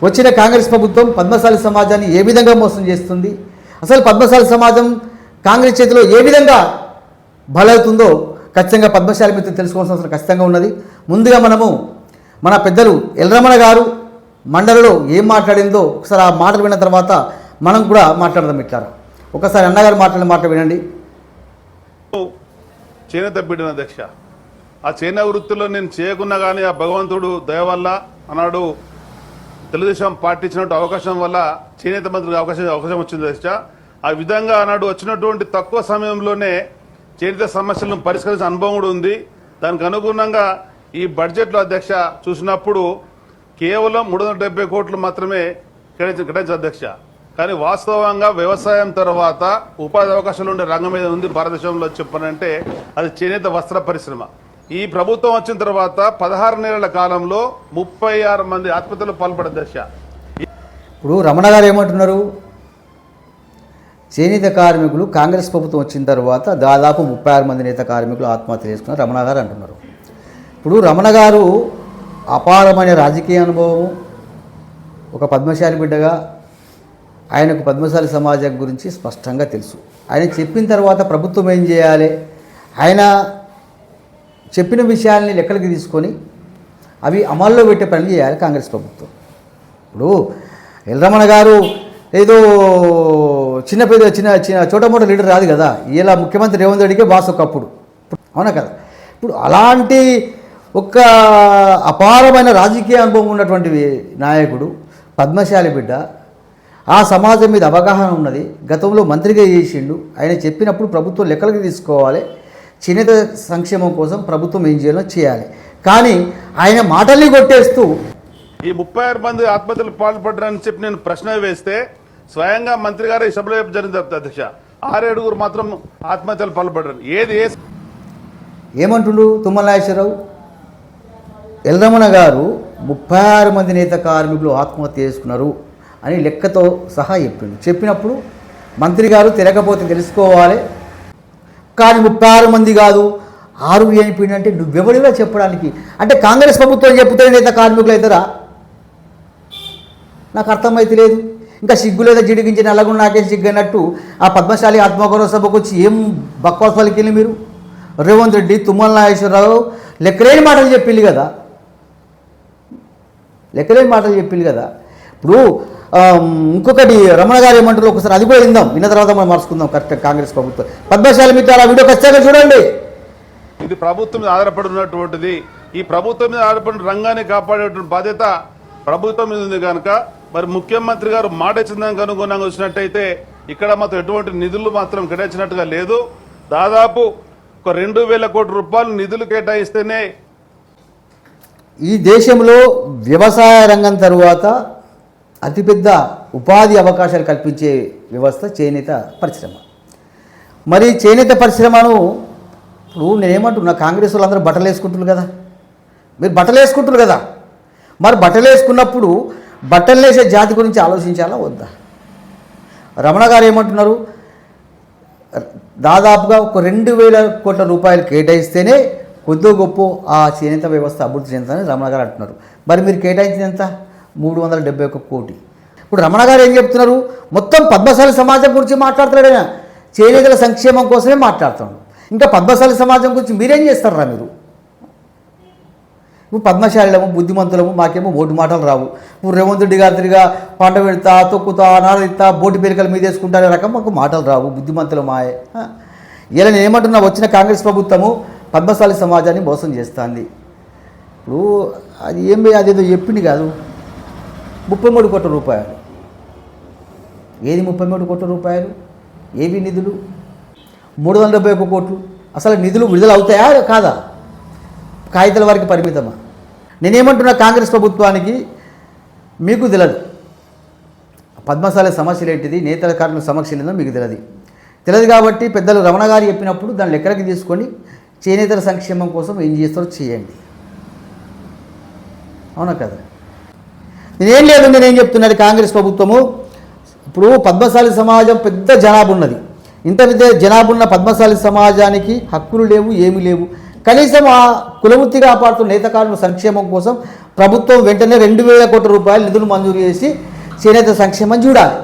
వచ్చిన కాంగ్రెస్ ప్రభుత్వం పద్మశాలి సమాజాన్ని ఏ విధంగా మోసం చేస్తుంది, అసలు పద్మశాలి సమాజం కాంగ్రెస్ చేతిలో ఏ విధంగా బలవుతుందో ఖచ్చితంగా పద్మశాలి మిత్రులు తెలుసుకోవాల్సిన అవసరం ఖచ్చితంగా ఉన్నది. ముందుగా మనము మన పెద్దలు ఎల్రమణ గారు మండలిలో ఏం మాట్లాడిందో ఒకసారి ఆ మాటలు విన్న తర్వాత మనం కూడా మాట్లాడదాం. ఇట్లా ఒకసారి అన్నగారు మాట్లాడిన మాట వినండి. చేనేత బిడ్డన అధ్యక్ష, ఆ చేనేత వృత్తిలో నేను చేయకున్నా కానీ ఆ భగవంతుడు దయ వల్ల అన్నాడు తెలుగుదేశం పార్టీ ఇచ్చినట్టు అవకాశం వల్ల చేనేత మంత్రికి అవకాశం వచ్చింది అధ్యక్ష. ఆ విధంగా అన్నాడు వచ్చినటువంటి తక్కువ సమయంలోనే చేనేత సమస్యలను పరిష్కరించిన అనుభవం కూడా ఉంది. దానికి అనుగుణంగా ఈ బడ్జెట్లో అధ్యక్ష చూసినప్పుడు కేవలం 370 కోట్లు మాత్రమే కేటాయించారు అధ్యక్ష. కానీ వాస్తవంగా వ్యవసాయం తర్వాత ఉపాధి అవకాశాలు ఉండే రంగం మీద ఉంది భారతదేశంలో చెప్పనంటే అది చేనేత వస్త్ర పరిశ్రమ. ఈ ప్రభుత్వం వచ్చిన తర్వాత 16 నెలల కాలంలో 36 మంది ఆత్మహత్యలు పాల్పడే దశ. ఇప్పుడు రమణ గారు ఏమంటున్నారు, చేనేత కార్మికులు కాంగ్రెస్ ప్రభుత్వం వచ్చిన తర్వాత దాదాపు 36 మంది నేత కార్మికులు ఆత్మహత్య చేసుకున్నారు రమణ గారు అంటున్నారు. ఇప్పుడు రమణ గారు అపారమైన రాజకీయ అనుభవం, ఒక పద్మశాలి బిడ్డగా ఆయనకు పద్మశాలి సమాజం గురించి స్పష్టంగా తెలుసు. ఆయన చెప్పిన తర్వాత ప్రభుత్వం ఏం చేయాలి, ఆయన చెప్పిన విషయాల్ని లెక్కలకి తీసుకొని అవి అమల్లో పెట్టే పనులు చేయాలి కాంగ్రెస్ ప్రభుత్వం. ఇప్పుడు ఎల్రమణ గారు ఏదో చిన్న చోటమోట లీడర్ రాదు కదా, ఇలా ముఖ్యమంత్రి రేవంత్ రెడ్డికే బాస్ ఒకప్పుడు, అవునా కదా. ఇప్పుడు అలాంటి ఒక అపారమైన రాజకీయ అనుభవం ఉన్నటువంటి నాయకుడు, పద్మశాలి బిడ్డ, ఆ సమాజం మీద అవగాహన ఉన్నది, గతంలో మంత్రిగా చేసిండు. ఆయన చెప్పినప్పుడు ప్రభుత్వం లెక్కలకి తీసుకోవాలి, చేనేత సంక్షేమం కోసం ప్రభుత్వం ఏం చేయాలో చేయాలి. కానీ ఆయన మాటల్ని కొట్టేస్తూ ఈ 36 మంది ఆత్మహత్యలు పాల్పడ్డారని చెప్పి నేను ప్రశ్న వేస్తే స్వయంగా మంత్రి గారు ఈ సభలో జరిగింది అధ్యక్ష. 6 మాత్రం ఆత్మహత్యలు పాల్పడ్డారు. ఏమంటుండు తుమ్మల నాగేశ్వరరావు, ఎల్రమణ గారు 36 మంది నేత కార్మికులు ఆత్మహత్య చేసుకున్నారు అని లెక్కతో సహా చెప్పిండు. చెప్పినప్పుడు మంత్రి గారు తిరగపోతే తెలుసుకోవాలి, కానీ 36 మంది కాదు 6 అనిపోయింది అంటే నువ్వెవడిగా చెప్పడానికి, అంటే కాంగ్రెస్ ప్రభుత్వం చెప్తే నేత కార్మికులు అవుతారా? నాకు అర్థమైతే లేదు. ఇంకా సిగ్గులేదా జిడిగించి నల్లగుండ నాకేసి సిగ్గన్నట్టు ఆ పద్మశాలి ఆత్మగౌరవ సభకు వచ్చి ఏం బక్వాస్ పలికింది మీరు? రేవంత్ రెడ్డి, తుమ్మల నాగేశ్వరరావు లెక్కలేని మాటలు చెప్పింది కదా, లెక్కలేని మాటలు చెప్పింది కదా. ఇప్పుడు ఇంకొకటి రమణ గారు ఏమంటారు ఒకసారి అది కూడా విందాం, విన్న తర్వాత మనం మార్చుకుందాం. కరెక్ట్ కాంగ్రెస్ ప్రభుత్వం పద్మశాలి మిత్రులు ఆ వీడియో ఖచ్చితంగా చూడండి. ఇది ప్రభుత్వం మీద ఆధారపడి ఉన్నటువంటిది. ఈ ప్రభుత్వం మీద ఆధారపడిన రంగాన్ని కాపాడేటువంటి బాధ్యత ప్రభుత్వం మీద ఉంది కనుక మరి ముఖ్యమంత్రి గారు మాట ఇచ్చిందానికి అనుగుణంగా వచ్చినట్టయితే ఇక్కడ మాత్రం ఎటువంటి నిధులు మాత్రం కేటాయించినట్టుగా లేదు. దాదాపు ఒక 2,000 కోట్ల రూపాయలు నిధులు కేటాయిస్తేనే ఈ దేశంలో వ్యవసాయ రంగం తరువాత అతిపెద్ద ఉపాధి అవకాశాలు కల్పించే వ్యవస్థ చేనేత పరిశ్రమ. మరి చేనేత పరిశ్రమను ఇప్పుడు నేనేమంటున్నా, కాంగ్రెస్ వాళ్ళందరూ బట్టలు వేసుకుంటున్నారు కదా, మీరు బట్టలు వేసుకుంటున్నారు కదా, మరి బట్టలు వేసుకున్నప్పుడు బట్టలు వేసే జాతి గురించి ఆలోచించాలా వద్దా? రమణ గారు ఏమంటున్నారు, దాదాపుగా ఒక 2,000 కోట్ల రూపాయలు కేటాయిస్తేనే కొద్దో గొప్ప ఆ చేనేత వ్యవస్థ అభివృద్ధి చెందుతుందని రమణ గారు అంటున్నారు. మరి మీరు కేటాయించింది ఎంత? 371 కోటి. ఇప్పుడు రమణ గారు ఏం చెప్తున్నారు, మొత్తం పద్మశాలి సమాజం గురించి మాట్లాడుతున్నాడు, ఆయన చేనేతల సంక్షేమం కోసమే మాట్లాడుతున్నాడు. ఇంకా పద్మశాలి సమాజం గురించి మీరేం చేస్తారా? మీరు ఇప్పుడు పద్మశాలిలము బుద్ధిమంతులము, మాకేమో ఓటు మాటలు రావు. ఇప్పుడు రేవంత్ రెడ్డి గారి తిరిగా పంట పెడతా, తొక్కుతా, నారదిస్తా, బోటి పేరికలు మీద వేసుకుంటారే రకం మాకు మాటలు రావు, బుద్ధిమంతులు మాయే. ఇలా నేను ఏమంటున్నా, వచ్చిన కాంగ్రెస్ ప్రభుత్వము పద్మశాలి సమాజాన్ని మోసం చేస్తుంది. ఇప్పుడు అది అదేదో చెప్పింది కాదు, 33 కోట్ల రూపాయలు. ఏది 33 కోట్ల రూపాయలు? ఏవి నిధులు? 371 కోట్లు. అసలు నిధులు విడుదల అవుతాయా కాదా? కాగితాల వారికి పరిమితమా? నేనేమంటున్నా, కాంగ్రెస్ ప్రభుత్వానికి మీకు తెలియదు పద్మశాలి సమస్యలు ఏంటిది, నేతల కార్మికుల సమస్యలు ఏందో మీకు తెలియదు కాబట్టి పెద్దలు రమణ గారు చెప్పినప్పుడు దాన్ని లెక్కలకి తీసుకొని చేనేతల సంక్షేమం కోసం ఏం చేస్తారో చేయండి, అవునా కదా. నేనేం లేదు, నేనేం చెప్తున్నాను, కాంగ్రెస్ ప్రభుత్వము ఇప్పుడు పద్మశాలి సమాజం పెద్ద జనాభా ఉన్నది, ఇంత పెద్ద జనాభా ఉన్న పద్మశాలి సమాజానికి హక్కులు లేవు, ఏమీ లేవు. కనీసం ఆ కులవృత్తి కాపాడుతున్న నేత కార్మికుల సంక్షేమం కోసం ప్రభుత్వం వెంటనే 2,000 కోట్ల రూపాయలు నిధులు మంజూరు చేసి చేనేత సంక్షేమం చూడాలి.